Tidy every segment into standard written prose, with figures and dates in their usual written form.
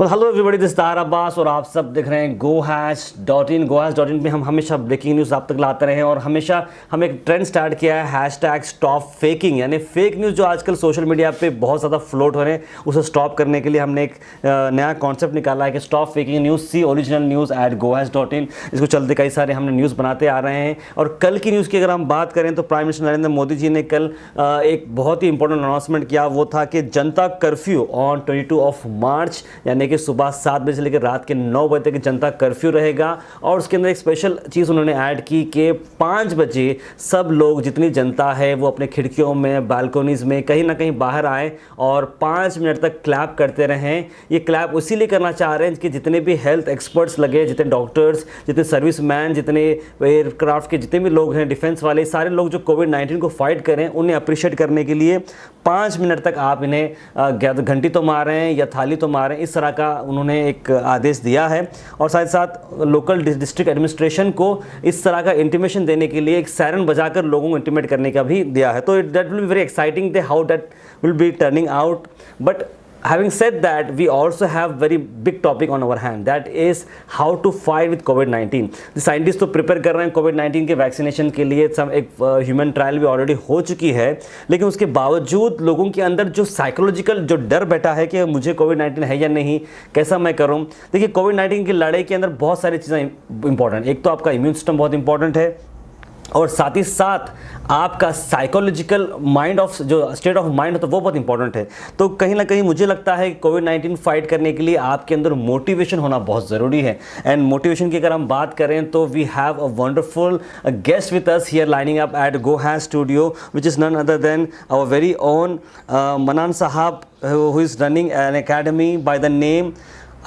Hello everybody, this तार अब्बास और आप सब देख रहे हैं GoHash.in। GoHash.in पे हम हमेशा ब्रेकिंग न्यूज़ आप तक लाते रहे हैं और हमेशा हम एक ट्रेंड स्टार्ट किया है #StopFaking, यानी फेक न्यूज़ जो आजकल सोशल मीडिया पे बहुत ज़्यादा फ्लोट हो रहे हैं उसे स्टॉप करने के लिए हमने एक नया कॉन्सेप्ट निकाला है कि स्टॉप फेकिंग न्यूज़, सी ओरिजिनल न्यूज़ @GoHash.in। इसको चलते कई सारे हमने न्यूज़ बनाते आ रहे हैं। और कल की न्यूज़ की अगर हम बात करें तो प्राइम मिनिस्टर नरेंद्र मोदी जी ने कल एक बहुत ही इंपॉर्टेंट अनाउंसमेंट किया, वो था कि जनता कर्फ्यू ऑन 22 मार्च, यानी कि सुबह 7 बजे से लेकर रात के 9 बजे तक जनता कर्फ्यू रहेगा। और उसके अंदर एक स्पेशल चीज़ उन्होंने ऐड की कि 5 बजे सब लोग, जितनी जनता है वो अपने खिड़कियों में, बालकोनीज़ में कहीं ना कहीं बाहर आए और 5 मिनट तक क्लैप करते रहें। ये क्लैप इसीलिए करना चाह रहे हैं कि जितने भी हेल्थ एक्सपर्ट्स लगे, जितने डॉक्टर्स, जितने सर्विसमैन, जितने एयरक्राफ्ट के जितने भी लोग हैं, डिफेंस वाले, सारे लोग जो कोविड-19 को फाइट करें, उन्हें अप्रिशिएट करने के लिए 5 मिनट तक आप इन्हें घंटी तो मारें या थाली तो मारें, इस तरह का उन्होंने एक आदेश दिया है। और साथ ही साथ लोकल डिस्ट्रिक्ट एडमिनिस्ट्रेशन को इस तरह का इंटीमेशन देने के लिए एक सायरन बजाकर लोगों को इंटीमेट करने का भी दिया है। तो that will be very exciting how that will be turning out. But having said that, we also have very big topic on our hand, that is how to fight with COVID-19। the scientists तो prepare कर रहे हैं कोविड-19 के vaccination के लिए। सब एक human trial भी ऑलरेडी हो चुकी है, लेकिन उसके बावजूद लोगों के अंदर जो साइकोलॉजिकल जो डर बैठा है कि मुझे कोविड-19 है या नहीं, कैसा मैं करूं। देखिए, कोविड-19 की लड़ाई के अंदर बहुत सारी चीज़ें इंपॉर्टेंट। एक तो आपका इम्यून सिस्टम बहुत इंपॉर्टेंट है और साथ ही साथ आपका साइकोलॉजिकल माइंड ऑफ जो स्टेट ऑफ माइंड है तो वो बहुत इंपॉर्टेंट है। तो कहीं ना कहीं मुझे लगता है कि कोविड-19 फाइट करने के लिए आपके अंदर मोटिवेशन होना बहुत ज़रूरी है। एंड मोटिवेशन की अगर हम बात करें तो we have a wonderful guest with us here lining up at GoHash studio, which is none other than our very own Mannan sahab, who is running an academy by the name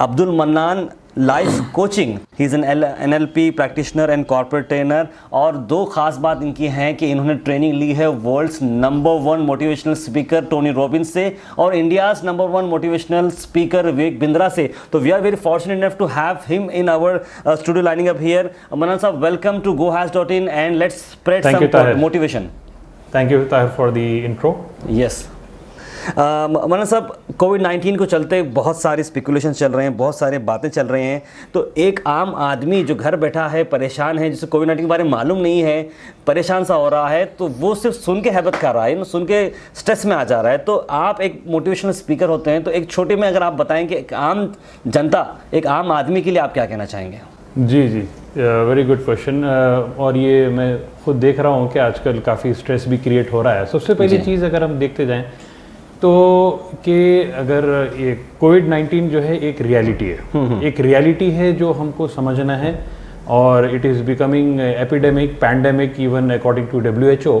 Abdul Mannan life coaching. He is an NLP practitioner and corporate trainer. और दो खास बात इनकी हैं कि इन्होंने training ली है world's number 1 motivational speaker Tony Robbins से और India's number 1 motivational speaker Vivek Bindra से। तो we are very fortunate enough to have him in our studio lining up here. Mannan sahab, welcome to GoHash.in and let's spread some motivation. Thank you, Tahir, for the intro. Yes. Mannan साहब, कोविड-19 को चलते बहुत सारे speculation चल रहे हैं, बहुत सारे बातें चल रहे हैं। तो एक आम आदमी जो घर बैठा है, परेशान है, जिसे कोविड-19 के बारे में मालूम नहीं है, परेशान सा हो रहा है, तो वो सिर्फ सुन के हैबत कर रहा है, सुन के स्ट्रेस में आ जा रहा है। तो आप एक मोटिवेशनल स्पीकर होते हैं, तो एक छोटे में अगर आप बताएं कि एक आम जनता, एक आम आदमी के लिए आप क्या कहना चाहेंगे? जी, वेरी गुड क्वेश्चन। और ये मैं खुद देख रहा हूँ कि आजकल काफ़ी स्ट्रेस भी क्रिएट हो रहा है। सबसे पहली चीज़ अगर हम देखते जाएं तो कि अगर ये कोविड-19 जो है एक रियलिटी है, एक रियलिटी है जो हमको समझना है। और it is becoming epidemic, pandemic, even according to WHO।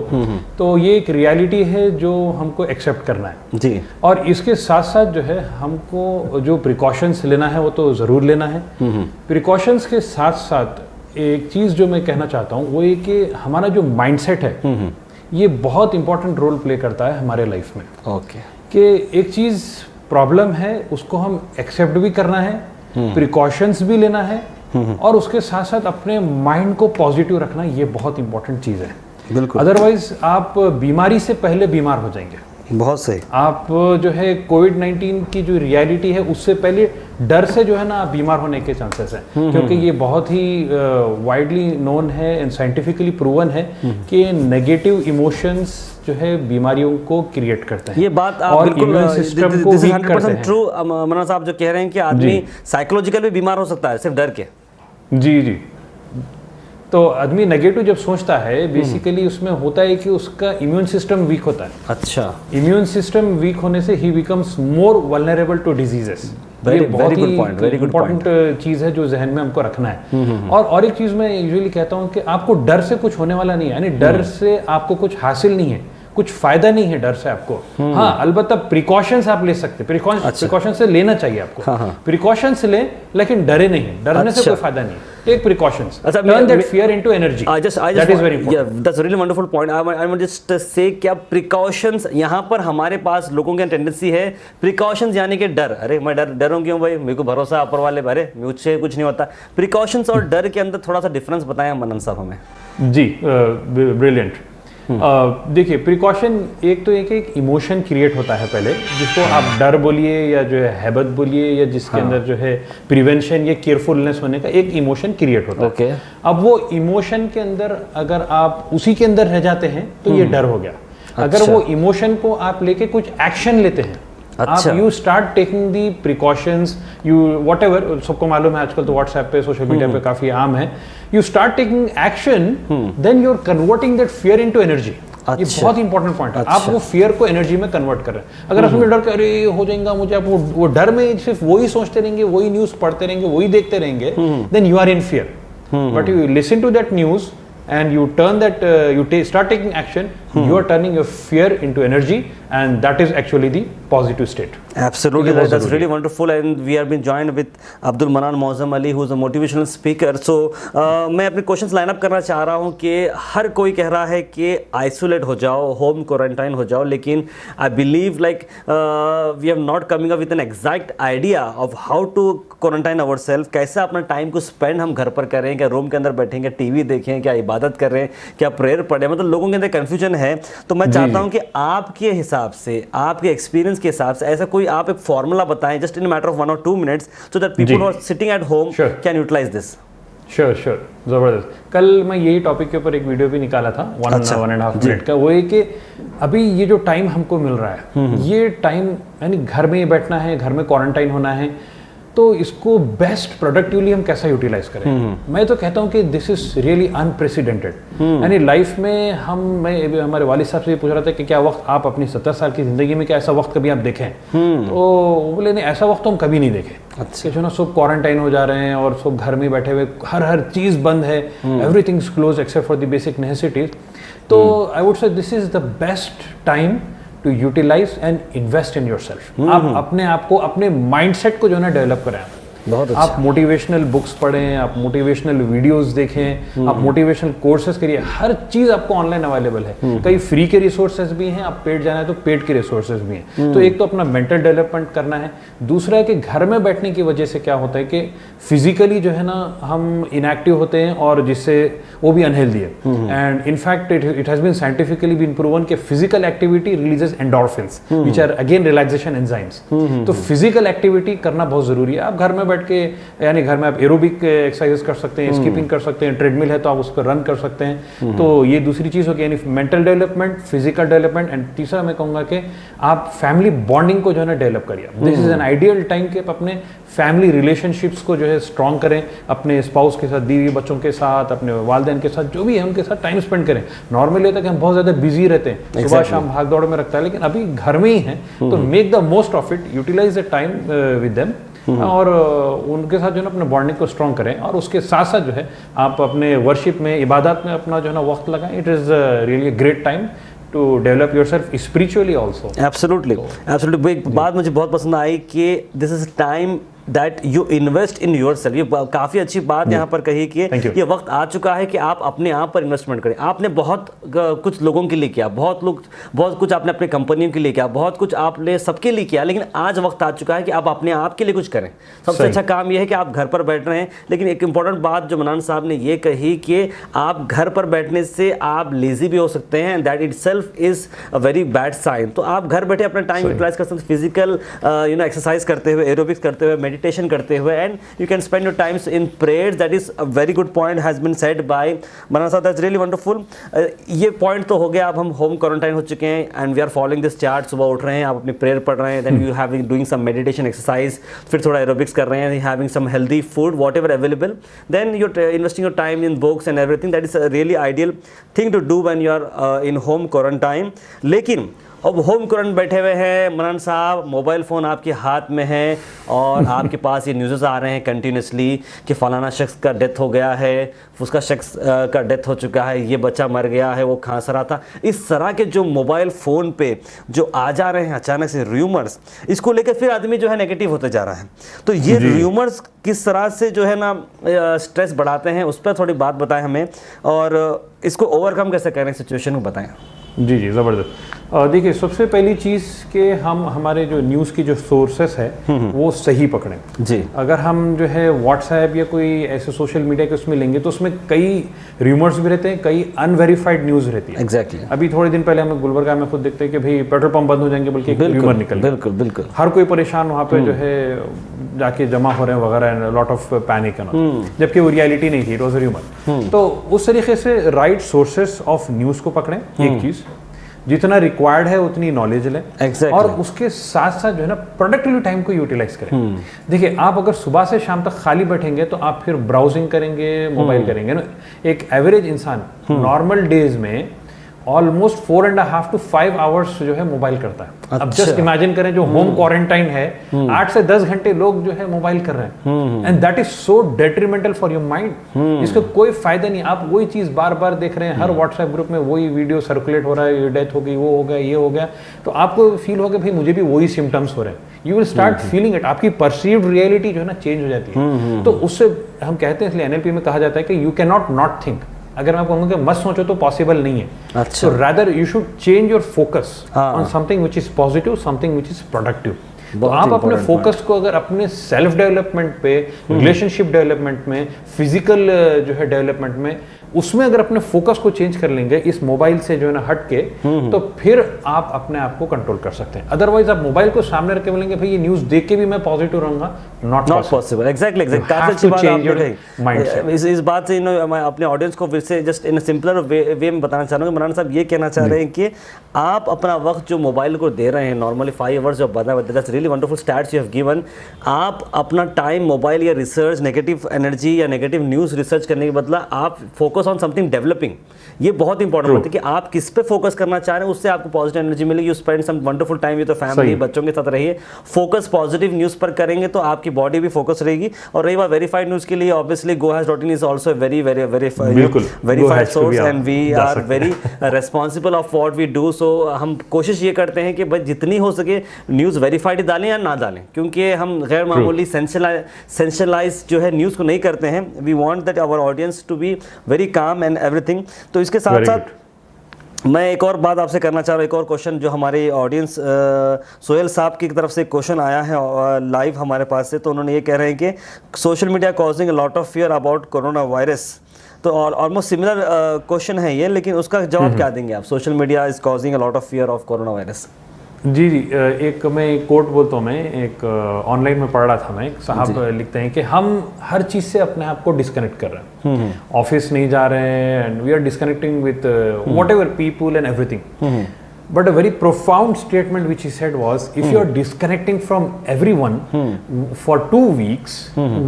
तो ये एक रियलिटी है जो हमको एक्सेप्ट करना है जी। और इसके साथ साथ जो है हमको जो प्रिकॉशंस लेना है वो तो ज़रूर लेना है। प्रिकॉशंस के साथ साथ एक चीज़ जो मैं कहना चाहता हूँ वो ये कि हमारा जो माइंडसेट है ये बहुत इंपॉर्टेंट रोल प्ले करता है हमारे लाइफ में। ओके। कि एक चीज़ प्रॉब्लम है उसको हम एक्सेप्ट भी करना है, प्रिकॉशंस भी लेना है और उसके साथ साथ अपने माइंड को पॉजिटिव रखना, ये बहुत इंपॉर्टेंट चीज़ है। बिल्कुल। अदरवाइज आप बीमारी से पहले बीमार हो जाएंगे। बहुत सही। आप जो है कोविड-19 की जो रियलिटी है उससे पहले डर से जो है ना बीमार होने के चांसेस हैं, क्योंकि ये बहुत ही वाइडली नोन है एंड साइंटिफिकली प्रूवन है कि नेगेटिव इमोशंस जो है बीमारियों को क्रिएट करते हैं। ये बात आप बिल्कुल सिस्टम को वीक करते हैं। ट्रू मन्नान साहब जो कह रहे हैं कि आदमी साइकोलॉजिकल भी बीमार हो सकता है सिर्फ डर के। जी। तो आदमी नेगेटिव जब सोचता है बेसिकली उसमें होता है कि उसका इम्यून सिस्टम वीक होता है। अच्छा। इम्यून सिस्टम वीक होने से ही becomes more vulnerable to diseases. ये बहुत ही इम्पोर्टेंट चीज़ है जो जहन में हमको रखना है। और एक चीज़ मैं यूजुअली कहता हूँ कि आपको डर से कुछ होने वाला नहीं है, यानी डर से आपको कुछ हासिल नहीं है, कुछ फायदा नहीं है डर से आपको। हाँ, अलबत्ता प्रिकॉशंस आप ले सकते हैं, प्रिकॉशन से लेना चाहिए आपको। प्रिकॉशंस ले, लेकिन डरे नहीं, डरने से कोई फायदा नहीं। Take precautions, turn that fear into energy. That is very important. That's really wonderful point. I want just say क्या प्रिकॉशंस, यहाँ पर हमारे पास लोगों की टेंडेंसी है प्रिकॉशंस यानी कि डर। अरे मैं डरूं क्यों भाई, मेरे को भरोसा ऊपर वाले, अरे मुझसे कुछ नहीं होता। प्रिकॉशंस और डर के अंदर थोड़ा सा डिफरेंस बताएं मन्नान साहब हमें। जी, ब्रिलियंट। देखिए प्रिकॉशन एक तो एक इमोशन क्रिएट होता है पहले, जिसको आप डर बोलिए या जो है हैबत बोलिए, या जिसके अंदर जो है प्रिवेंशन या केयरफुलनेस होने का एक इमोशन क्रिएट होता है। अब वो इमोशन के अंदर अगर आप उसी के अंदर रह जाते हैं तो ये डर हो गया। अगर वो इमोशन को आप लेके कुछ एक्शन लेते हैं, आप you start taking the precautions, you what ever, सबको मालूम है आजकल तो व्हाट्सएप पे सोशल मीडिया पे काफी आम है, you start taking action, then you are converting that fear into energy. ये बहुत इंपॉर्टेंट पॉइंट है। आप वो फियर को एनर्जी में कन्वर्ट कर रहे हैं। अगर आप डर कर रहे हो जाएगा मुझे, आप वो डर में सिर्फ वही सोचते रहेंगे, वही न्यूज पढ़ते रहेंगे, वही देखते रहेंगे, then you are in fear. But you listen to that news and you turn that start taking action, you are turning your fear into energy, and that is actually the positive state. Absolutely, that's really wonderful. And we have been joined with Abdul Manan Mozam Ali, who is a motivational speaker. So मैं अपने questions line up करना चाह रहा हूँ कि हर कोई कह रहा है कि आइसोलेट हो जाओ, होम क्वारंटाइन हो जाओ, लेकिन I believe like we have not coming up with an exact idea of how to quarantine our self. कैसे अपना टाइम को स्पेंड हम घर पर करें, क्या रूम के अंदर बैठेंगे, टीवी देखें, क्या इबादत कर रहे हैं, क्या प्रेयर पढ़ें, मतलब लोगों के अंदर कन्फ्यूजन है। तो मैं चाहता हूँ कि आपके हिसाब से, आपके एक्सपीरियंस के हिसाब से ऐसा कोई आप एक फॉर्मूला बताएं, just in matter of 1 or 2 minutes, so that people who are sitting at home can utilize this. Sure जबरदस्त। कल मैं यही टॉपिक के ऊपर एक वीडियो भी निकाला था 1.5 मिनट का। वो है कि अभी ये जो टाइम हमको मिल रहा है, ये टाइम यानी घर में ही बैठना है, घर में क्वारंटाइन होना है, तो इसको बेस्ट प्रोडक्टिवली हम कैसा यूटिलाइज करें। मैं तो कहता हूँ कि दिस इज रियली अनप्रेसिडेंटेड। यानी लाइफ में मैं हमारे वालिद साहब से ये पूछ रहा था कि क्या वक्त आप अपनी 70 साल की जिंदगी में क्या ऐसा वक्त कभी आप देखें? तो बोले नहीं, ऐसा वक्त तो हम कभी नहीं देखे। अच्छा, जो ना सब क्वारंटाइन हो जा रहे हैं और सब घर में बैठे हुए, हर चीज बंद है, everything is close except for the basic necessities. तो I would say this is the best time to utilise and invest in yourself. आप अपने आप को, अपने माइंडसेट को जो है ना डेवलप करें। बहुत अच्छा। आप मोटिवेशनल बुक्स पढ़ें, आप मोटिवेशनल वीडियोस देखें, आप मोटिवेशनल कोर्सेज करिए। हर चीज आपको ऑनलाइन अवेलेबल है। कई फ्री के रिसोर्सेज भी हैं, आप पेड जाना है तो पेड के रिसोर्सेज भी हैं। तो एक तो अपना मेंटल डेवलपमेंट करना है। दूसरा है कि घर में बैठने की वजह से क्या होता है कि फिजिकली जो है ना हम इनएक्टिव होते हैं, और जिससे वो भी अनहेल्दी है। And in fact it has been scientifically been proven कि physical activity releases endorphins which are again relaxation enzymes. तो फिजिकल एक्टिविटी करना बहुत जरूरी है। आप घर में बैठ के, यानी घर में आप एरोबिक एक्सरसाइज कर सकते हैं, स्किपिंग कर सकते हैं, ट्रेडमिल है तो आप उस पर रन कर सकते हैं। तो ये दूसरी चीज होगी, यानी mental development, physical development. And तीसरा मैं कहूंगा कि आप फैमिली बॉन्डिंग को जो है ना डेवलप करिए। This is an ideal time कि आप अपने फैमिली रिलेशनशिप्स को जो है स्ट्रॉन्ग करें, अपने स्पाउस के साथ, बीवी बच्चों के साथ, अपने वालिदैन के साथ, जो भी है उनके साथ टाइम स्पेंड करें। नॉर्मली होता है कि हम बहुत ज्यादा बिजी रहते हैं, सुबह शाम भाग दौड़ में रखता है, लेकिन अभी घर में ही हैं तो make the most of it, utilise the time with them, और उनके साथ जो है ना अपने बॉन्डिंग को स्ट्रॉन्ग करें। और उसके साथ साथ जो है आप अपने वर्शिप में, इबादत में अपना जो है ना वक्त लगाएं। It is really great time to develop yourself spiritually also. Absolutely, absolutely. एक बात मुझे बहुत पसंद आई कि this is time that you invest in yourself. ये काफ़ी अच्छी बात यहाँ पर कही कि ये वक्त आ चुका है कि आप अपने आप पर इन्वेस्टमेंट करें। आपने बहुत कुछ लोगों के लिए किया, बहुत कुछ आपने अपने कंपनियों के लिए किया, बहुत कुछ आपने सबके लिए किया, लेकिन आज वक्त आ चुका है कि आप अपने आप के लिए कुछ करें। सबसे अच्छा काम यह है कि आप घर पर बैठ रहे हैं। लेकिन एक इंपॉर्टेंट बात जो मनान साहब ने ये कही कि आप घर पर बैठने से आप लेजी भी हो सकते हैं, that itself is a very bad sign. तो आप घर बैठे अपना टाइम यूटिलाइज कर सकते हैं, फिजिकल एक्सरसाइज करते हुए, एरोबिक्स करते हुए, meditation करते हुए, and you can spend your times in prayers. That is a very good point has been said by Manan sahab. That's really wonderful. ये point तो हो गया। अब हम home quarantine हो चुके हैं and we are following this chart. सुबह उठ रहे हैं, आप अपनी prayer पढ़ रहे हैं, then you having doing some meditation exercise, फिर थोड़ा aerobics कर रहे हैं, having some healthy food whatever available, then you're investing your time in books and everything. That is a really ideal thing to do when you are in home quarantine. लेकिन अब home quarantine बैठे हुए हैं मनान साहब, mobile phone आपके हाथ में है और आपके पास ये न्यूज़ आ रहे हैं कंटिन्यूसली कि फ़लाना शख्स का डेथ हो गया है, उसका शख्स का डेथ हो चुका है, ये बच्चा मर गया है, वो खांस रहा था। इस तरह के जो मोबाइल फ़ोन पे जो आ जा रहे हैं अचानक से र्यूमर्स, इसको लेकर फिर आदमी जो है नेगेटिव होते जा रहा है। तो ये र्यूमर्स किस तरह से जो है ना स्ट्रेस बढ़ाते हैं, उस पर थोड़ी बात बताएं हमें, और इसको ओवरकम कैसे करें सिचुएशन को बताएं। जी ज़बरदस्त। देखिए, सबसे पहली चीज़ कि हम हमारे जो न्यूज़ की जो सोर्सेस है वो सही पकड़ें जी। अगर हम जो है व्हाट्सएप या कोई ऐसे सोशल मीडिया के उसमें लेंगे तो उसमें कई रूमर्स भी रहते हैं, कई अनवेरिफाइड न्यूज़ रहती है। एग्जैक्टली। अभी थोड़े दिन पहले हमें गुलबर्गा में खुद देखते हैं कि भाई पेट्रोल पंप बंद हो जाएंगे, बल्कि एक रूमर निकल गया। बिल्कुल बिल्कुल। हर कोई परेशान वहाँ पे जो है जाके जमा हो रहे हैं वगैरह, लॉट ऑफ पैनिक है, जबकि वो रियलिटी नहीं थी, इट वाज अ रूमर। तो उस तरीके से राइट सोर्सेस ऑफ न्यूज़ को पकड़ें, एक चीज़, जितना रिक्वायर्ड है उतनी नॉलेज लें। Exactly. और उसके साथ साथ जो है ना प्रोडक्टिवली टाइम को यूटिलाइज करें। देखिए, आप अगर सुबह से शाम तक खाली बैठेंगे तो आप फिर ब्राउजिंग करेंगे, मोबाइल करेंगे ना। एक एवरेज इंसान नॉर्मल डेज में ऑलमोस्ट 4.5 to 5 आवर्स जो है मोबाइल करता है। अब जस्ट इमेजिन करें, जो होम क्वारंटाइन है 8 से 10 घंटे लोग जो है मोबाइल कर रहे हैं, and that is so detrimental for your mind. इसका कोई फायदा नहीं। आप वही चीज बार बार देख रहे हैं, हर व्हाट्सएप ग्रुप में वही वीडियो सर्कुलेट हो रहा है, ये डेथ हो गई, वो हो गया, ये हो गया, तो आपको फील होगा भाई मुझे भी वही सिम्टम्स हो रहे हैं। You will start feeling it. आपकी परसीव्ड रियलिटी जो है ना चेंज हो जाती है। तो उससे हम कहते हैं, इसलिए एनएलपी में कहा जाता है कि यू कैन नॉट थिंक। अगर मैं आपको कहूँगा कि मत सोचो तो पॉसिबल नहीं है। अच्छा। तो rather you should change your focus on something which is positive, something which is productive. तो आप अपने फोकस को अगर अपने सेल्फ डेवलपमेंट पे, रिलेशनशिप डेवलपमेंट में, फिजिकल जो है डेवलपमेंट में, उसमें अगर अपने फोकस को चेंज कर लेंगे इस मोबाइल से जो है ना हट के, तो फिर आप अपने आप को कंट्रोल कर सकते हैं। अदरवाइज आप मोबाइल को सामने रख के बोलेंगे भाई ये न्यूज देख के भी मैं पॉजिटिव रहूंगा, नॉट पॉसिबल। एग्जैक्टली। काफी अच्छी बात आपने कही। इस बात से मैं अपने ऑडियंस को फिर से जस्ट इन सिंपलर वे में बताना चाह रहा हूँ कि मौलाना साहब ये कहना चाह रहे हैं कि आप अपना वक्त जो मोबाइल को दे रहे हैं, नॉर्मली 5 आवर्स जो बता, that's really wonderful stats you have given. आप अपना टाइम मोबाइल या रिसर्च, नेगेटिव एनर्जी या नेगेटिव न्यूज़ रिसर्च करने के बदला आप फोकस ऑन समथिंग डेवलपिंग। ये बहुत इंपॉर्टेंट होता है कि आप किस पे फोकस करना चाह रहे हैं, उससे आपको पॉजिटिव एनर्जी मिलेगी। You spend some wonderful time with family, बच्चों के साथ रहिए। फोकस पॉजिटिव न्यूज़ पर करेंगे तो आपकी बॉडी भी फोकस रहेगी। और रही बात वेरीफाइड न्यूज़ के लिए, obviously gohas.in is also very verified source and we are very responsible of what we do. So हम कोशिश ये करते हैं कि भाई जितनी हो सके न्यूज़ वेरीफाइड डालें या ना डालें, क्योंकि हम गैर मामूली सेंशनलाइज जो है न्यूज़ को नहीं करते हैं। We want that our audience to be very calm and everything. तो इसके साथ साथ मैं एक और बात आपसे करना चाह रहा हूँ, एक और क्वेश्चन जो हमारे ऑडियंस सोहेल साहब की तरफ से एक क्वेश्चन आया है लाइव हमारे पास से। तो उन्होंने ये कह रहे हैं कि social media causing a lot of fear about corona virus. तो ऑलमोस्ट सिमिलर क्वेश्चन है ये, लेकिन उसका जवाब क्या देंगे आप? Social media is causing a lot of fear of corona virus. जी, एक मैं कोट बोलता हूँ, मैं एक ऑनलाइन में पढ़ रहा था, मैं एक साहब लिखते हैं कि हम हर चीज़ से अपने आप को डिस्कनेक्ट कर रहे हैं। ऑफिस नहीं जा रहे हैं and we are disconnecting with whatever people and everything. But a very profound statement which he said was, if you are disconnecting from everyone for 2 weeks,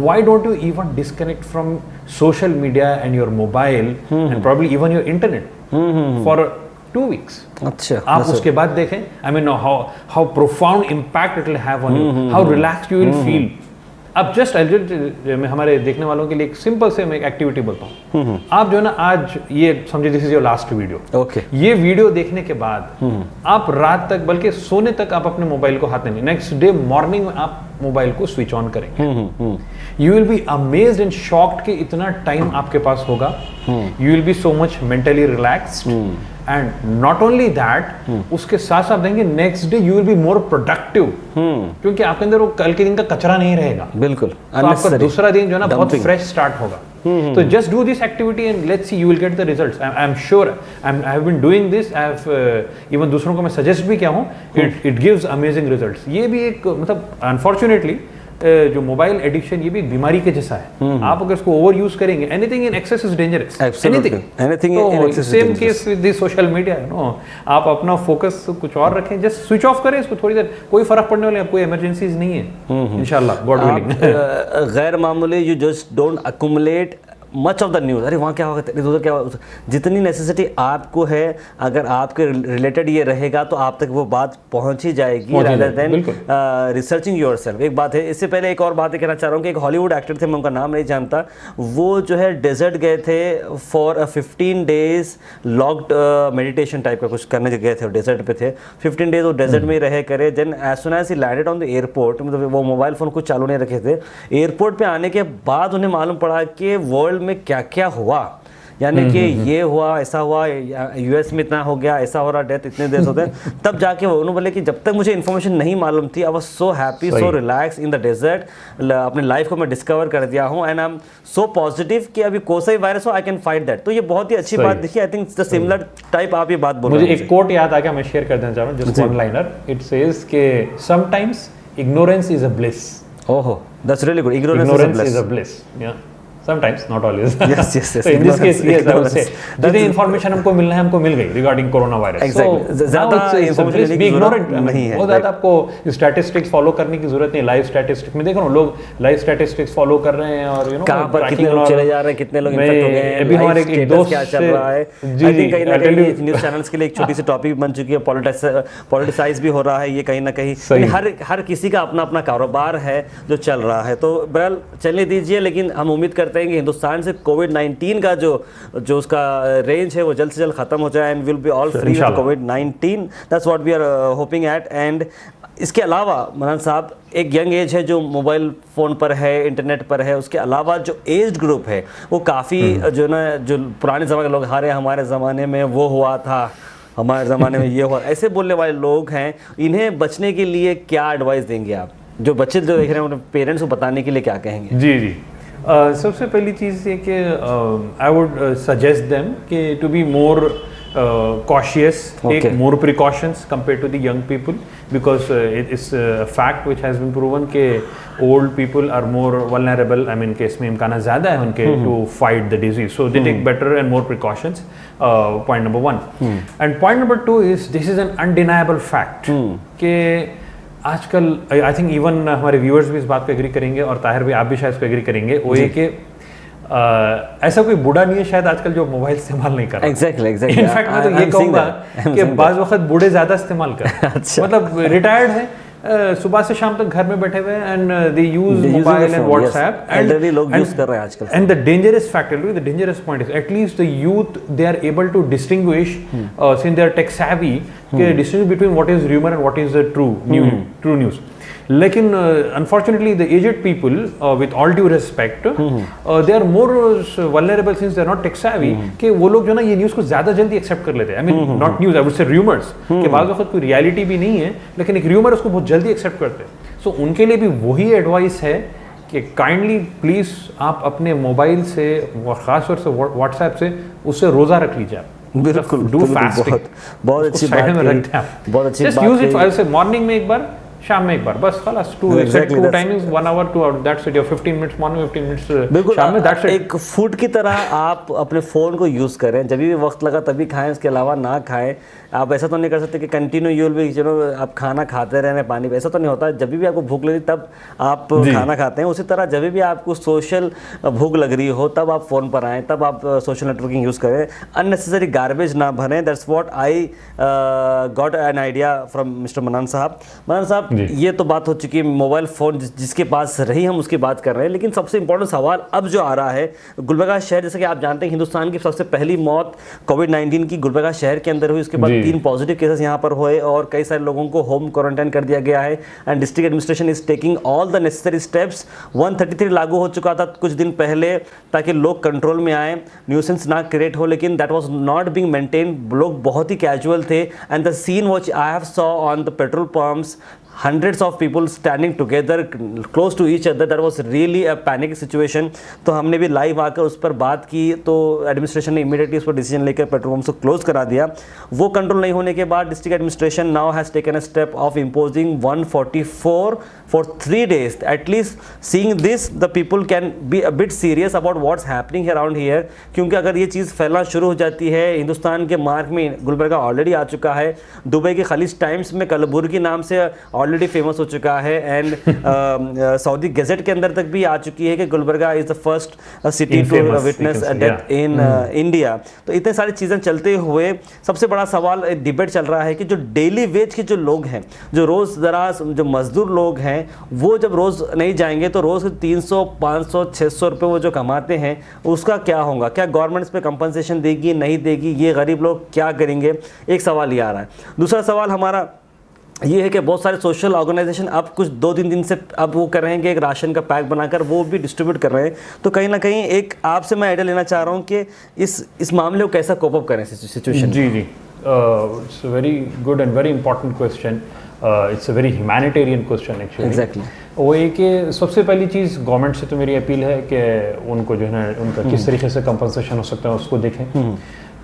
why don't you even disconnect from social media and your mobile and probably even your internet for 2 weeks? अच्छा, आप उसके बाद देखें, I mean, how profound impact it will have on you, how relaxed you will feel. अब just मैं हमारे देखने वालों के लिए एक सिंपल से मैं एक एक्टिविटी बोलता हूँ। आप जो है ना आज ये समझे this is your last video. Okay, ये वीडियो देखने के बाद आप रात तक, बल्कि सोने तक आप अपने मोबाइल को हाथ नहीं, नेक्स्ट डे मॉर्निंग में आप मोबाइल को स्विच ऑन करेंगे। You will be amazed and shocked कि इतना टाइम आपके पास होगा। You will be so much mentally relaxed and not only that, उसके साथ साथ देंगे next day you will be more productive, क्योंकि आपके अंदर वो कल के दिन का कचरा नहीं रहेगा। बिल्कुल, तो आपका दूसरा दिन जो है ना बहुत फ्रेश स्टार्ट होगा। तो just do this activity and let's see, you will get the results. I am sure, I have been doing this, I have even दूसरों को मैं सजेस्ट भी किया हूँ। It gives amazing results. ये भी एक मतलब अनफॉर्चुनेटली जो मोबाइल एडिक्शन ये भी एक बीमारी के जैसा है। आप अगर इसको ओवर यूज करेंगे, anything in excess is dangerous. Anything in excess. Same case with this social media, no, आप अपना फोकस कुछ और रखें, जस्ट स्विच ऑफ करें इसको थोड़ी देर, कोई फर्क पड़ने वाला, कोई इमरजेंसीज नहीं है इंशाल्लाह, गॉड विलिंग। गैर मामूली, you just don't accumulate much of the news. अरे वहाँ क्या होगा, उधर क्या होगा, जितनी नेसेसिटी आपको है, अगर आपके रिलेटेड ये रहेगा तो आप तक वो बात पहुँच ही जाएगी, रादर देन रिसर्चिंग योरसेल्फ। एक बात है। इससे पहले एक और बात कहना चाह रहा हूँ कि एक हॉलीवुड एक्टर थे, मैं उनका नाम नहीं जानता, वो जो है डेजर्ट गए थे for 15 days locked meditation type का कुछ करने गए थे, डेजर्ट पे थे 15 days, वो डेजर्ट में ही रहे करे। Then as soon as he landed on the airport, मतलब वो मोबाइल फ़ोन कुछ चालू नहीं रखे थे। एयरपोर्ट पे आने के बाद उन्हें मालूम पड़ा कि वर्ल्ड में क्या क्या हुआ, यानी कि ये हुआ, ऐसा हुआ, यूएस में इतना हो गया, ऐसा हो रहा, डेथ इतने देश होते हैं, तब जाके उन्होंने बोले कि जब तक मुझे इन्फॉर्मेशन नहीं मालूम थी, I was so happy, so relax in the desert, अपने लाइफ को मैं डिस्कवर कर दिया हूँ, and I am so positive कि अभी कोई सा ही वायरस हो, आई कैन फाइट दैट। तो ये बहुत ही अच्छी बात देखिए, I think the similar type आप ये बात बोल रहे हैं। मुझे एक कोट याद आ गया, मैं शेयर कर देना चाह रहा हूँ, just one liner. It says के sometimes ignorance is a bliss. Oh, that's really good. Ignorance is a bliss. Yeah. Sometimes, not always. Yes. So in this case, yes, I would say, जितनी information हमको मिलना है, हमको मिल गई regarding coronavirus. Exactly. ज़्यादा information be ignorant नहीं है। बहुत ज़्यादा आपको statistics follow करने की जरूरत नहीं। Live statistics में देखो ना, लोग live statistics follow कर रहे हैं और कहाँ पर कितने लोग चले जा रहे हैं, कितने लोग इन्फेक्ट हो गए हैं, अभी हमारे एक दोस्त क्या चल रहा है। I think कहीं ना कहीं न्यूज़ चैनल्स के लिए एक छोटी सी टॉपिक बन चुकी है, पॉलिटिसाइज भी हो रहा है ये कहीं ना कहीं। हर किसी का अपना अपना कारोबार है जो चल रहा है। तो बहरहाल चलने दीजिए, लेकिन हम उम्मीद करते हैं कि हिंदुस्तान से कोविड-19 का जो उसका रेंज है वो जल्द से जल्द खत्म हो जाए, and will be all free of कोविड-19। That's what we are hoping at. एंड इसके अलावा मनान साहब, एक यंग एज है जो मोबाइल फ़ोन पर है, इंटरनेट पर है, उसके अलावा जो एज ग्रुप है वो काफ़ी जो पुराने ज़माने के लोग, हमारे ज़माने में वो हुआ था, हमारे ज़माने में ये हुआ, ऐसे बोलने वाले लोग हैं, इन्हें बचने के लिए क्या एडवाइस देंगे आप? जो बच्चे जो देख रहे हैं उन्हें पेरेंट्स को बताने के लिए क्या कहेंगे? जी सबसे पहली चीज़ ये कि आई वुड सजेस्ट देम कि to be more cautious, take more precautions compared to the young people, because it is a fact which has been proven कि old people are more vulnerable, I mean case में इम्काना ज़्यादा है उनके to fight the disease, so they take better and more precautions. Point number one. And point number two is this is an undeniable fact कि आजकल I think even हमारे viewers भी इस बात को एग्री करेंगे और ताहिर भी, आप भी शायद इसको एग्री करेंगे, वो ये कि ऐसा कोई बूढ़ा नहीं है शायद आजकल जो मोबाइल इस्तेमाल नहीं कर रहा। एग्जैक्टली इनफैक्ट मैं तो ये कहूँगा कि बाज़ वक्त बूढ़े ज़्यादा इस्तेमाल कर मतलब रिटायर्ड है, सुबह से शाम तक घर में बैठे हुए and they use mobile and WhatsApp, elderly लोग यूज कर रहे हैं आजकल। And the dangerous factor, the dangerous point is at least the youth they are able to distinguish since they are tech savvy के distinguish between what is rumour and what is the true news. लेकिन unfortunately the aged people with all due respect they are more vulnerable since they are not tech savvy कि वो लोग जो ना ये news को ज़्यादा जल्दी एक्सेप्ट कर लेते हैं। I mean not news, I would से रूमर्स कि बाज़ वक्त कोई रियलिटी भी नहीं है लेकिन एक रूमर उसको बहुत जल्दी एक्सेप्ट करते हैं। सो उनके लिए भी वही एडवाइस है कि काइंडली प्लीज़ आप अपने मोबाइल से और ख़ास तौर से व्हाट्सएप से उससे रोज़ा रख लीजिए। बिल्कुल, डू फास्टिंग, बहुत अच्छी बात है, बहुत अच्छी बात है। जस्ट यूज इट, आई से मॉर्निंग में एक बार, शाम में एक बार, बस खलास। Two timings, 1 hour 2 hour, that's it. Your 15 minutes morning, 15 minutes शाम में, दैट्स इट। एक फूड की तरह आप अपने फ़ोन को यूज़ करें, जब भी वक्त लगा तभी खाएं, इसके अलावा ना खाएं। आप ऐसा तो नहीं कर सकते कि कंटिन्यू यूल भी आप खाना खाते रहने पानी, ऐसा तो नहीं होता। जब भी आपको भूख लगी तब आप खाना खाते हैं, उसी तरह जब भी आपको सोशल भूख लग रही हो तब आप फ़ोन पर आएँ, तब आप सोशल नेटवर्किंग यूज़ करें, अननेसेसरी गार्बेज ना भरें। That's what I got an idea from mister मनान साहब। मनान साहब, ये तो बात हो चुकी है मोबाइल फ़ोन जिसके पास रही, हम उसकी बात कर रहे हैं, लेकिन सबसे इंपॉर्टेंट सवाल अब जो आ रहा है, गुलबर्गा शहर, जैसे कि आप जानते हैं हिंदुस्तान की सबसे पहली मौत कोविड-19 की गुलबर्गा शहर के अंदर हुई, उसके बाद 3 पॉजिटिव केसेस यहाँ पर हुए और कई सारे लोगों को होम क्वारंटाइन कर दिया गया है। And district administration is taking all the necessary steps. 133 लागू हो चुका था कुछ दिन पहले ताकि लोग कंट्रोल में आए, न्यूसेंस ना क्रिएट हो, लेकिन that was not being maintain. लोग बहुत ही कैजुअल थे and the scene which I have saw on the petrol pumps, hundreds of people standing together close to each other, that was really a panic situation। तो हमने भी live आकर उस पर बात की, तो एडमिनिस्ट्रेशन ने इमीडिएटली उस पर डिसीजन लेकर पेट्रोल पंप को क्लोज करा दिया। वो कंट्रोल नहीं होने के बाद district administration now has taken a step of imposing 144 for 3 days। At least seeing this, the people can be a bit serious about what's happening around here, क्योंकि अगर ये चीज़ फैलना शुरू हो जाती है, हिंदुस्तान के मार्क में गुलबर्गा ऑलरेडी आ चुका है, दुबई के खलीज टाइम्स में कलबुर्गी नाम से ऑलरेडी फेमस हो चुका है, एंड सऊदी गज़ेट के अंदर तक भी आ चुकी है कि Gulbarga is the first city to witness death in India. तो इतने सारी चीज़ें चलते हुए सबसे बड़ा सवाल, डिबेट चल रहा है कि जो डेली वेज के जो लोग हैं, जो रोज़ दराज जो मजदूर लोग हैं, वो जब रोज़ नहीं जाएंगे तो रोज़ 300, 500, 600 रुपये वो जो कमाते हैं उसका क्या होगा? क्या गवर्नमेंट इस पर कंपनसेशन देगी, नहीं देगी? ये गरीब लोग क्या करेंगे? एक सवाल ये आ रहा है। दूसरा सवाल हमारा ये है कि बहुत सारे सोशल ऑर्गेनाइजेशन अब कुछ 2-3 दिन से अब वो कर रहे हैं कि एक राशन का पैक बनाकर वो भी डिस्ट्रीब्यूट कर रहे हैं। तो कहीं ना कहीं एक आपसे मैं आइडिया लेना चाह रहा हूँ कि इस मामले को कैसा कोप अप करें सिचुएशन। जी it's a very good and very important question. It's a very humanitarian question actually. Exactly. वो ये कि सबसे पहली चीज़ गवर्नमेंट से तो मेरी अपील है कि उनको जो है ना उनका किस तरीके से कंपनसेशन हो सकता है उसको देखें।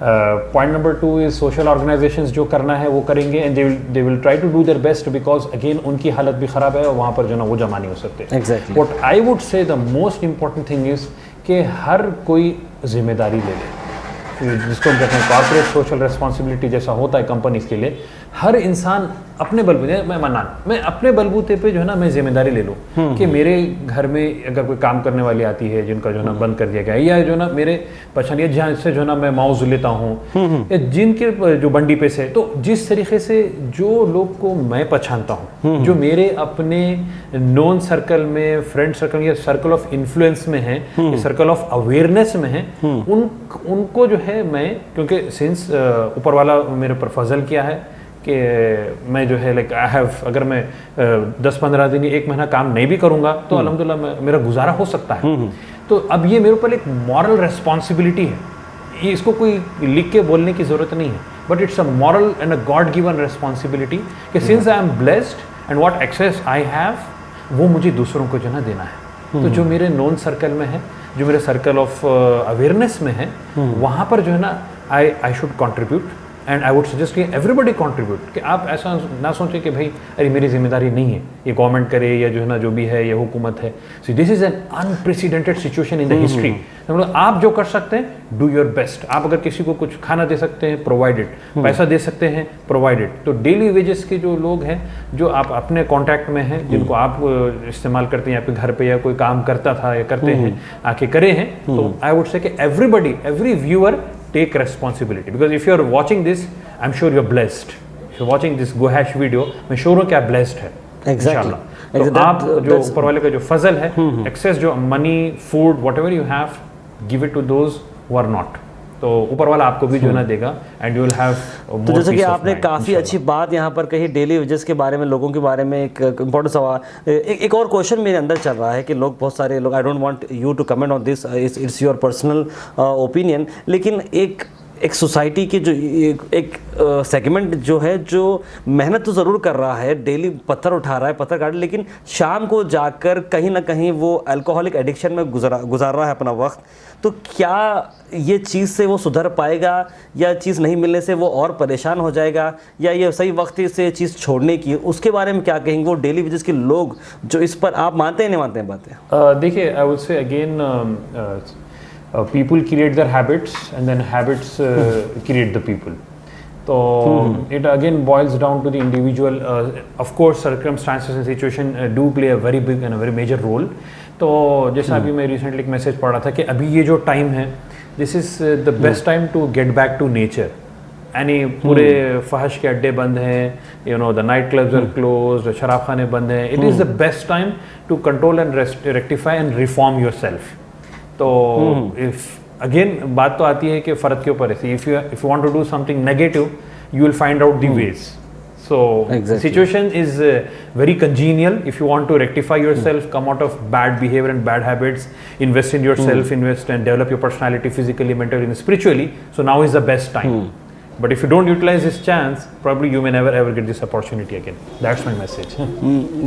Point number 2 is social organisations जो करना है वो करेंगे and they will try to do their best because again उनकी हालत भी ख़राब है और वहाँ पर जो ना वो जमा नहीं हो सकते। एग्जैक्टली। व्हाट आई वुड से the most important thing is कि हर कोई जिम्मेदारी ले ले, जिसको हम कहते हैं कॉर्पोरेट सोशल रिस्पॉन्सिबिलिटी जैसा होता है कंपनीज के लिए। हर इंसान अपने बलबूते, मैं अपने बलबूते पे जो है ना मैं जिम्मेदारी ले लूँ कि मेरे घर में अगर कोई काम करने वाली आती है जिनका जो है ना बंद कर दिया गया है, या जो ना मेरे पहचान या जहाँ से जो है ना मैं माउस लेता हूँ या जिनके जो बंडी पे से, तो जिस तरीके से जो लोग को मैं पहचानता हूँ जो मेरे अपने नोन सर्कल में, फ्रेंड सर्कल या सर्कल ऑफ इन्फ्लुएंस में है, सर्कल ऑफ अवेयरनेस में है, उनको जो है मैं, क्योंकि सिंस ऊपर वाला मेरे पर फजल किया है कि मैं जो है लाइक आई हैव, अगर मैं 10-15 दिन 1 महीना काम नहीं भी करूंगा तो अल्हम्दुलिल्लाह मेरा गुजारा हो सकता है। तो अब ये मेरे ऊपर एक मॉरल रेस्पॉन्सिबिलिटी है, ये इसको कोई लिख के बोलने की ज़रूरत नहीं है, but it's a moral and a God given responsibility कि since I am blessed and what access I have वो मुझे दूसरों को जो ना देना है। तो जो मेरे नोन सर्कल में है, जो मेरे सर्कल ऑफ अवेयरनेस में है, वहाँ पर जो है ना I should contribute and I would suggest कि एवरीबडी कॉन्ट्रीब्यूट, कि आप ऐसा ना सोचें कि भाई अरे मेरी जिम्मेदारी नहीं है, ये गवर्नमेंट करे या जो है ना जो भी है ये हुकूमत है। So this is an unprecedented situation in the history. मतलब आप जो कर सकते हैं डू योर बेस्ट। आप अगर किसी को कुछ खाना दे सकते हैं प्रोवाइडेड, पैसा दे सकते हैं प्रोवाइडेड। तो डेली वेजेस के जो लोग हैं जो आप अपने कॉन्टैक्ट में हैं, जिनको आप इस्तेमाल करते हैं, आपके घर पे या कोई काम करता था या करते हैं आके करे हैं, तो आई वुड से कि everybody, every viewer take responsibility, because if you are watching this I'm sure you're blessed. If you're watching this GoHash video, मैं sure हूँ कि आप blessed है Exactly. तो आप जो ऊपर वाले का जो फजल है, एक्सेस जो money, food, whatever you have, give it to those who are not. तो ऊपर वाला आपको भी जो ना देगा एंड यू विल हैव। तो जैसे कि आपने काफ़ी अच्छी बात यहाँ पर कही डेली वेजेस के बारे में, लोगों के बारे में। एक इम्पोर्टेंट सवाल, एक और क्वेश्चन मेरे अंदर चल रहा है कि लोग, बहुत सारे लोग, I don't want you to comment on this, it's your personal opinion, लेकिन एक सोसाइटी के जो एक सेगमेंट जो है, जो मेहनत तो ज़रूर कर रहा है, डेली पत्थर उठा रहा है, पत्थर काट, लेकिन शाम को जाकर कहीं ना कहीं वो अल्कोहलिक एडिक्शन में गुजार रहा है अपना वक्त। तो क्या ये चीज़ से वो सुधर पाएगा, या चीज़ नहीं मिलने से वो और परेशान हो जाएगा, या ये सही वक्त से चीज़ छोड़ने की, उसके बारे में क्या कहेंगे वो डेली वेजेस के लोग जो इस पर, आप मानते हैं नहीं मानते हैं बातें? देखिए, आई वुड से again people create their habits and then habits create the people. So it again boils down to the individual. Of course circumstances and situation do play a very big and a very major role. तो जैसा अभी मैं recently एक message पढ़ रहा था कि अभी ये जो टाइम है, this is the best time to get back to nature. यानी पूरे फहश के अड्डे बंद हैं, you know the night clubs are closed, शराब खाने बंद हैं. It is the best time to control and rectify and reform yourself. तो इफ अगेन बात तो आती है कि फ़र्द के ऊपर है, if you want to do something negative you will find out the ways. So situation is very congenial if you want to rectify yourself, come out of bad behaviour and bad habits, invest in yourself, invest and develop your personality physically, mentally and spiritually. So now is the best time. But if you don't utilize this chance, probably you may never ever get this opportunity again. That's my message.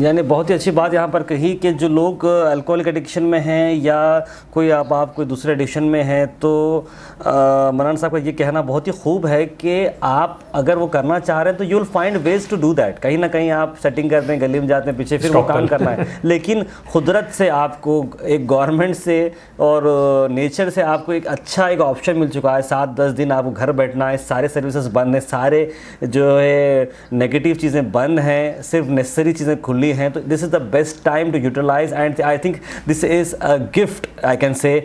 यानी बहुत ही अच्छी बात यहाँ पर कही कि जो लोग अल्कोहलिक एडिक्शन में हैं या कोई आप कोई दूसरे एडिक्शन में हैं, तो मनान साहब का ये कहना बहुत ही खूब है कि आप अगर वो करना चाह रहे हैं तो you will find ways to do that. कहीं ना कहीं आप सेटिंग करते हैं, गली में जाते हैं, पीछे फिर वो काम करना है, लेकिन कुदरत से आपको, एक गवर्नमेंट से और नेचर से आपको एक अच्छा एक ऑप्शन मिल चुका है. 7-10 दिन आपको घर बैठना है, सारे सर्विसेज बंद हैं, सारे जो है नेगेटिव चीज़ें बंद हैं, सिर्फ नेसेसरी चीज़ें खुली हैं. तो this is the best time to utilise and I think this is a gift, I can say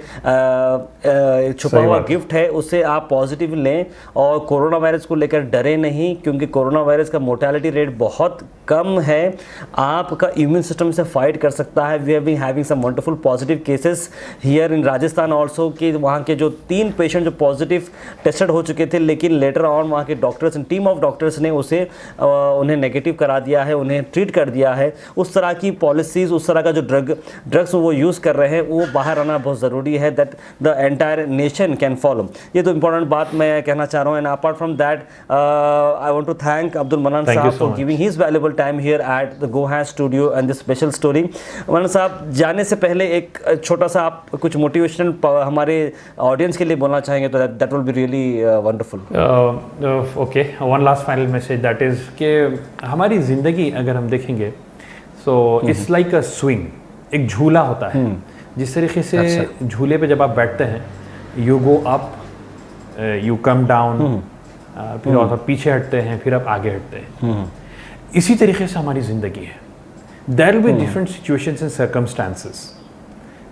छुपा हुआ गिफ्ट है, उसे आप पॉजिटिव लें और कोरोना वायरस को लेकर डरे नहीं, क्योंकि कोरोना वायरस का मोर्टेलिटी रेट बहुत कम है आपका इम्यून सिस्टम से फाइट कर सकता है। We have been having some wonderful positive cases here in Rajasthan also, कि वहाँ के जो 3 पेशेंट जो पॉजिटिव टेस्टेड हो चुके थे, लेकिन लेटर ऑन वहाँ के डॉक्टर्स, टीम ऑफ डॉक्टर्स ने उसे उन्हें नेगेटिव करा दिया है, उन्हें ट्रीट कर दिया है। उस तरह की पॉलिसीज़, उस तरह का जो ड्रग्स वो यूज़ कर रहे हैं, वो बाहर आना बहुत ज़रूरी है, that the entire nation can follow. ये तो इंपॉर्टेंट बात मैं कहना चाह रहा हूँ। And apart from that I want to thank Abdul Mannan sahab for giving his valuable time here at the GoHash studio and this special story. Mannan sahab, जाने से पहले एक छोटा सा आप कुछ मोटिवेशनल हमारे ऑडियंस के लिए बोलना चाहेंगे तो that will be really wonderful. Okay, one last final message, that is कि हमारी ज़िंदगी अगर हम देखेंगे so it's like a swing, एक झूला होता है। जिस तरीके से झूले पे जब आप बैठते हैं, you go up, you come down, फिर आप पीछे हटते हैं, फिर आप आगे हटते हैं। इसी तरीके से हमारी ज़िंदगी है। There will be different situations and circumstances.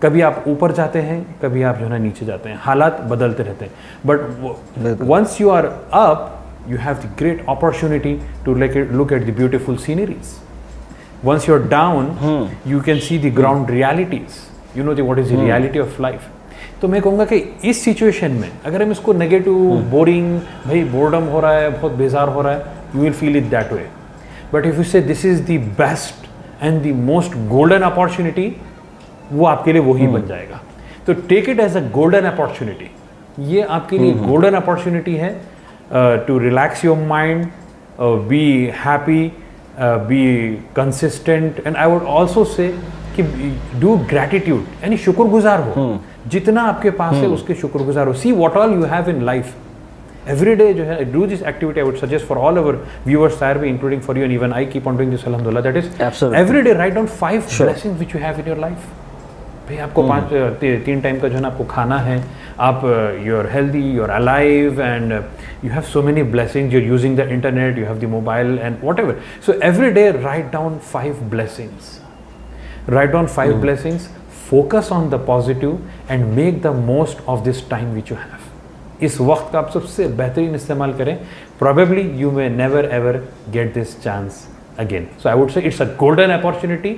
कभी आप ऊपर जाते हैं, कभी आप जो है ना नीचे जाते हैं, हालात बदलते रहते हैं। But once you are up, you have the great opportunity to look at the beautiful sceneries. Once you're down, you can see the ground realities. You know what is the reality of life. तो मैं कहूँगा कि इस situation में अगर हम इसको negative, boring, भाई बोर्डम हो रहा है, बहुत बेजार हो रहा है, you will feel it that way. But if you say this is the best and the most golden opportunity, वो आपके लिए वही बन जाएगा। तो take it as a golden opportunity. ये आपके लिए golden opportunity है to relax your mind, be happy, be consistent, and I would also say कि do gratitude, यानी शुक्रगुजार हो। जितना आपके पास है उसके शुक्रगुजार हो। See what all you have in life. Every day जो है, do this activity. I would suggest for all our viewers, Sarvi, including for you, and even I keep on doing this, alhamdulillah. That is, absolutely, every day write down 5 blessings which you have in your life. भाई आपको 3 time का जो है ना आपको खाना है, आप you are healthy, you are alive, and you have so many blessings, you are using the internet, you have the mobile and whatever. So every day write down 5 blessings. Write down 5 blessings, focus on the positive and make the most of this time which you have. इस वक्त का आप सबसे बेहतरीन इस्तेमाल करें. Probably you may never ever get this chance again. So I would say it's a golden opportunity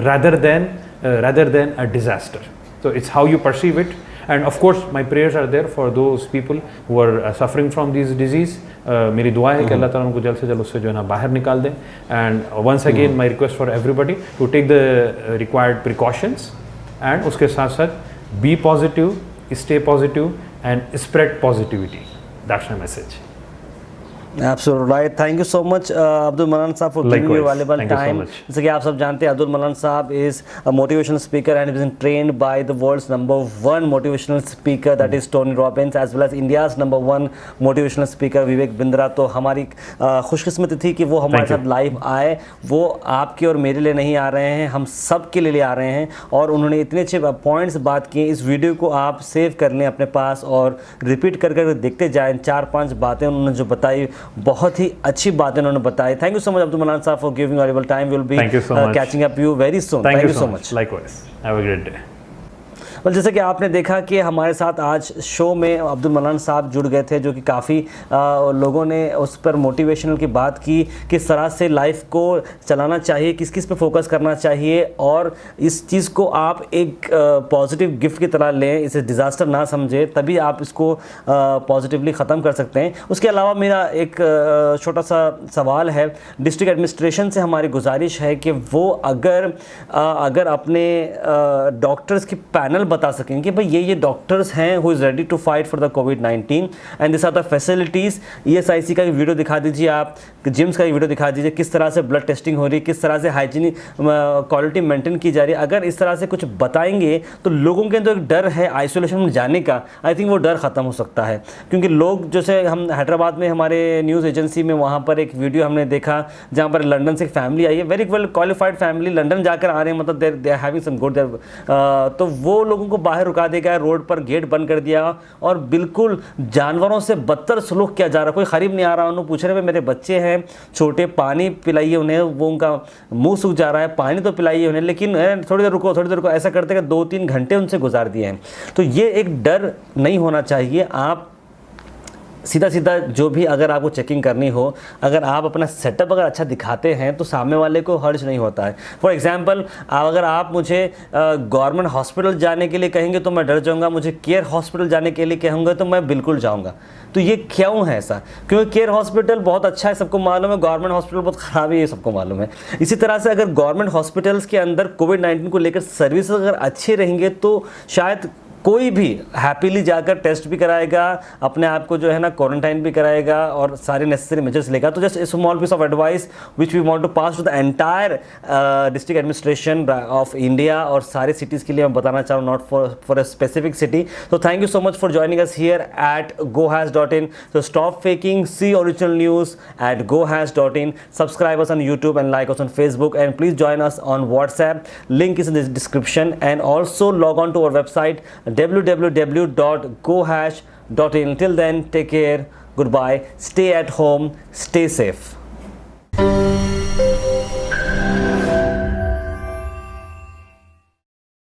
rather than a disaster. So it's how you perceive it. And of course my prayers are there for those people who are suffering from this disease. मेरी दुआ है कि अल्लाह ताला उनको जल्द से जल्द उससे जो है ना बाहर निकाल दें. And once again my request for everybody to take the required precautions and उसके साथ साथ be positive, stay positive and spread positivity. That's my message. Absolutely right. Thank you so much, Abdul Mannaan Saab, for giving your valuable time. जैसे कि आप सब जानते हैं, अब्दुल मन्नान साहब is a motivational speaker and is trained by the world's #1 motivational speaker, that is Tony Robbins, as well as India's #1 motivational speaker Vivek Bindra. तो हमारी खुशकिस्मती थी कि वो हमारे साथ लाइव आए. वो आपके और मेरे लिए नहीं आ रहे हैं, हम सब के लिए आ रहे हैं. और उन्होंने इतने अच्छे पॉइंट्स बात किए. इस वीडियो को आप सेव कर लें अपने पास और रिपीट कर कर देखते जाएँ. 4-5 बातें उन्होंने जो बताई, बहुत ही अच्छी बातें उन्होंने बताई. Thank you so much Abdul Mannan sahab for giving valuable time. We will be catching up you very soon. Thank you so much. Likewise. Have a great day. जैसे कि आपने देखा कि हमारे साथ आज शो में अब्दुल मन्नान साहब जुड़ गए थे, जो कि काफ़ी लोगों ने उस पर मोटिवेशनल की बात की, किस तरह से लाइफ को चलाना चाहिए, किस किस पे फोकस करना चाहिए, और इस चीज़ को आप एक पॉजिटिव गिफ्ट की तरह लें, इसे डिज़ास्टर ना समझे, तभी आप इसको पॉजिटिवली ख़त्म कर सकते हैं. उसके अलावा मेरा एक छोटा सा सवाल है. डिस्ट्रिक्ट एडमिनिस्ट्रेशन से हमारी गुजारिश है कि वो अगर अपने डॉक्टर्स की पैनल बता सकें कि भाई ये डॉक्टर्स हैं who is ready to fight for the कोविड-19 and this are the facilities. ESIC का भी वीडियो दिखा दीजिए, आप जिम्स का भी वीडियो दिखा दीजिए, किस तरह से ब्लड टेस्टिंग हो रही है, किस तरह से हाइजीनिक क्वालिटी मेंटेन की जा रही है. अगर इस तरह से कुछ बताएंगे तो लोगों के अंदर एक डर है आइसोलेशन में जाने का, आई थिंक वो डर ख़त्म हो सकता है. क्योंकि लोग, जैसे हम हैदराबाद में हमारे न्यूज़ एजेंसी में वहाँ पर एक वीडियो हमने देखा जहाँ पर लंदन से एक फैमिली आई है, very well qualified family, London जाकर आ रहे हैं, मतलब they are having some good there. तो वो लोगों को बाहर रुका दिया गया, रोड पर गेट बंद कर दिया और बिल्कुल जानवरों से बदतर सलूक किया जा रहा. कोई खरीब नहीं आ रहा, उन्होंने पूछ रहे मेरे बच्चे हैं छोटे, पानी पिलाइए उन्हें, वो उनका मुंह सूख जा रहा है, पानी तो पिलाइए उन्हें, लेकिन थोड़ी देर रुको, ऐसा करते हैं 2-3 घंटे उनसे गुजार दिए हैं. तो ये एक डर नहीं होना चाहिए. आप सीधा सीधा जो भी अगर आपको चेकिंग करनी हो, अगर आप अपना सेटअप अगर अच्छा दिखाते हैं तो सामने वाले को हर्ज नहीं होता है। फॉर एग्जांपल अगर आप मुझे गवर्नमेंट हॉस्पिटल जाने के लिए कहेंगे तो मैं डर जाऊंगा, मुझे केयर हॉस्पिटल जाने के लिए कहेंगे तो मैं बिल्कुल जाऊंगा। तो ये क्यों है ऐसा? क्योंकि केयर हॉस्पिटल बहुत अच्छा है, सबको मालूम है, गवर्नमेंट हॉस्पिटल बहुत ख़राब है, ये सबको मालूम है। इसी तरह से अगर गवर्नमेंट हॉस्पिटल्स के अंदर कोविड-19 को लेकर सर्विस अगर अच्छे रहेंगे तो शायद कोई भी हैप्पीली जाकर टेस्ट भी कराएगा, अपने आप को जो है ना क्वारंटाइन भी कराएगा और सारे नेसेसरी मेजर्स लेगा। तो just a small piece of advice which we want to pass to the entire district administration of India और सारे सिटीज़ के लिए मैं बताना चाह रहा हूँ, not for a specific city. तो thank you so much for joining us here at gohas.in. So stop faking, see original news at gohas.in. Subscribe us on YouTube and like us on Facebook, and please join us on WhatsApp. Link is in the description, and also log on to our website www.gohash.in. Till then, take care, goodbye, stay at home, stay safe.